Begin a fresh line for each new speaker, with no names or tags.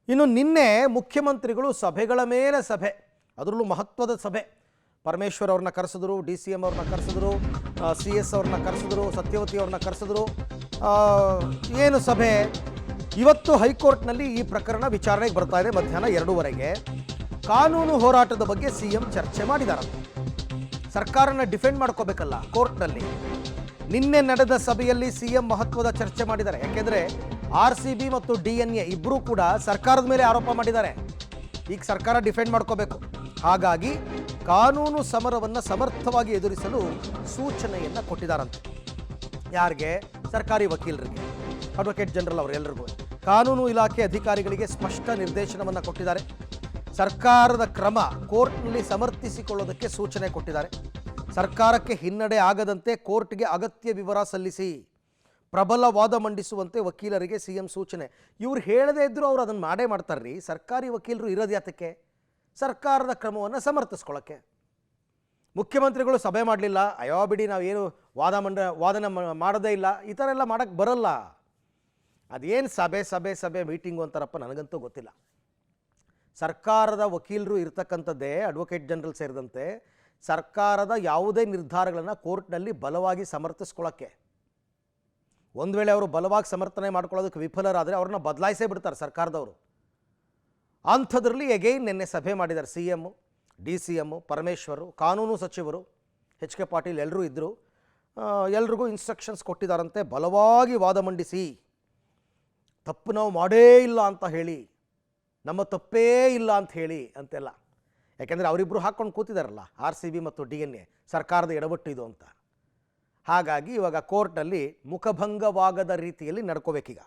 ಇನ್ನು ನಿನ್ನೆ ಮುಖ್ಯಮಂತ್ರಿಗಳು ಸಭೆಗಳ ಮೇಲೆ ಸಭೆ, ಅದರಲ್ಲೂ ಮಹತ್ವದ ಸಭೆ. ಪರಮೇಶ್ವರ್ ಅವ್ರನ್ನ ಕರೆಸಿದ್ರು, DCM ಅವ್ರನ್ನ ಕರೆಸಿದ್ರು, CS ಅವ್ರನ್ನ ಕರೆಸಿದ್ರು, ಸತ್ಯವತಿ ಅವ್ರನ್ನ ಕರೆಸಿದ್ರು. ಏನು ಸಭೆ? ಇವತ್ತು ಹೈಕೋರ್ಟ್ನಲ್ಲಿ ಈ ಪ್ರಕರಣ ವಿಚಾರಣೆಗೆ ಬರ್ತಾ ಇದೆ. ಮಧ್ಯಾಹ್ನ 2:30ಗೆ ಕಾನೂನು ಹೋರಾಟದ ಬಗ್ಗೆ CM ಚರ್ಚೆ ಮಾಡಿದಾರಂತೆ. ಸರ್ಕಾರನ ಡಿಫೆಂಡ್ ಮಾಡ್ಕೋಬೇಕಲ್ಲ ಕೋರ್ಟ್ನಲ್ಲಿ. ನಿನ್ನೆ ನಡೆದ ಸಭೆಯಲ್ಲಿ CM ಮಹತ್ವದ ಚರ್ಚೆ ಮಾಡಿದ್ದಾರೆ. ಯಾಕೆಂದರೆ RCB ಮತ್ತು DNA ಇಬ್ಬರೂ ಕೂಡ ಸರ್ಕಾರದ ಮೇಲೆ ಆರೋಪ ಮಾಡಿದ್ದಾರೆ. ಈಗ ಸರ್ಕಾರ ಡಿಫೆಂಡ್ ಮಾಡ್ಕೋಬೇಕು. ಹಾಗಾಗಿ ಕಾನೂನು ಸಮರವನ್ನು ಸಮರ್ಥವಾಗಿ ಎದುರಿಸಲು ಸೂಚನೆಯನ್ನು ಕೊಟ್ಟಿದ್ದಾರಂತೆ. ಯಾರಿಗೆ? ಸರ್ಕಾರಿ ವಕೀಲರಿಗೆ, ಅಡ್ವೊಕೇಟ್ ಜನರಲ್ ಅವರೆಲ್ಲರಿಗೂ. ಕಾನೂನು ಇಲಾಖೆ ಅಧಿಕಾರಿಗಳಿಗೆ ಸ್ಪಷ್ಟ ನಿರ್ದೇಶನವನ್ನು ಕೊಟ್ಟಿದ್ದಾರೆ. ಸರ್ಕಾರದ ಕ್ರಮ ಕೋರ್ಟ್ನಲ್ಲಿ ಸಮರ್ಥಿಸಿಕೊಳ್ಳೋದಕ್ಕೆ ಸೂಚನೆ ಕೊಟ್ಟಿದ್ದಾರೆ. ಸರ್ಕಾರಕ್ಕೆ ಹಿನ್ನಡೆ ಆಗದಂತೆ ಕೋರ್ಟ್ಗೆ ಅಗತ್ಯ ವಿವರ ಸಲ್ಲಿಸಿ ಪ್ರಬಲ ವಾದ ಮಂಡಿಸುವಂತೆ ವಕೀಲರಿಗೆ CM ಸೂಚನೆ. ಇವ್ರು ಹೇಳದೇ ಇದ್ದರೂ ಅವ್ರು ಅದನ್ನು ಮಾಡೇ ಮಾಡ್ತಾರ್ರಿ. ಸರ್ಕಾರಿ ವಕೀಲರು ಇರೋದು ಯಾತಕ್ಕೆ? ಸರ್ಕಾರದ ಕ್ರಮವನ್ನು ಸಮರ್ಥಿಸ್ಕೊಳ್ಳೋಕ್ಕೆ. ಮುಖ್ಯಮಂತ್ರಿಗಳು ಸಭೆ ಮಾಡಲಿಲ್ಲ, ಅಯ್ಯೋ ಬಿಡಿ ನಾವೇನು ವಾದನೆ ಮಾಡೋದೇ ಇಲ್ಲ, ಈ ಥರ ಎಲ್ಲ ಮಾಡೋಕ್ಕೆ ಬರಲ್ಲ. ಅದೇನು ಸಭೆ ಮೀಟಿಂಗು ಅಂತಾರಪ್ಪ, ನನಗಂತೂ ಗೊತ್ತಿಲ್ಲ. ಸರ್ಕಾರದ ವಕೀಲರು ಇರ್ತಕ್ಕಂಥದ್ದೇ, ಅಡ್ವೊಕೇಟ್ ಜನರಲ್ ಸೇರಿದಂತೆ ಸರ್ಕಾರದ ಯಾವುದೇ ನಿರ್ಧಾರಗಳನ್ನು ಕೋರ್ಟ್ನಲ್ಲಿ ಬಲವಾಗಿ ಸಮರ್ಥಿಸ್ಕೊಳ್ಳೋಕ್ಕೆ. ಒಂದು ವೇಳೆ ಅವರು ಬಲವಾಗಿ ಸಮರ್ಥನೆ ಮಾಡ್ಕೊಳ್ಳೋದಕ್ಕೆ ವಿಫಲರಾದರೆ ಅವ್ರನ್ನ ಬದಲಾಯಿಸೇ ಬಿಡ್ತಾರೆ ಸರ್ಕಾರದವರು. ಅಂಥದ್ರಲ್ಲಿ ಎಗೈನ್ ನಿನ್ನೆ ಸಭೆ ಮಾಡಿದ್ದಾರೆ CM, DCM, ಪರಮೇಶ್ವರು, ಕಾನೂನು ಸಚಿವರು HK ಪಾಟೀಲ್ ಎಲ್ಲರೂ ಇದ್ದರು. ಎಲ್ರಿಗೂ ಇನ್ಸ್ಟ್ರಕ್ಷನ್ಸ್ ಕೊಟ್ಟಿದ್ದಾರಂತೆ. ಬಲವಾಗಿ ವಾದ ಮಂಡಿಸಿ, ತಪ್ಪು ನಾವು ಮಾಡೇ ಇಲ್ಲ ಅಂತ ಹೇಳಿ, ನಮ್ಮ ತಪ್ಪೇ ಇಲ್ಲ ಅಂತ ಹೇಳಿ ಅಂತೆಲ್ಲ. ಯಾಕೆಂದರೆ ಅವರಿಬ್ಬರು ಹಾಕ್ಕೊಂಡು ಕೂತಿದ್ದಾರಲ್ಲ, RCB ಮತ್ತು DNA, ಸರ್ಕಾರದ ಎಡವಟ್ಟು ಇದು ಅಂತ. ಹಾಗಾಗಿ ಇವಾಗ ಕೋರ್ಟ್ನಲ್ಲಿ ಮುಖಭಂಗವಾಗದ ರೀತಿಯಲ್ಲಿ ನಡ್ಕೋಬೇಕೀಗ.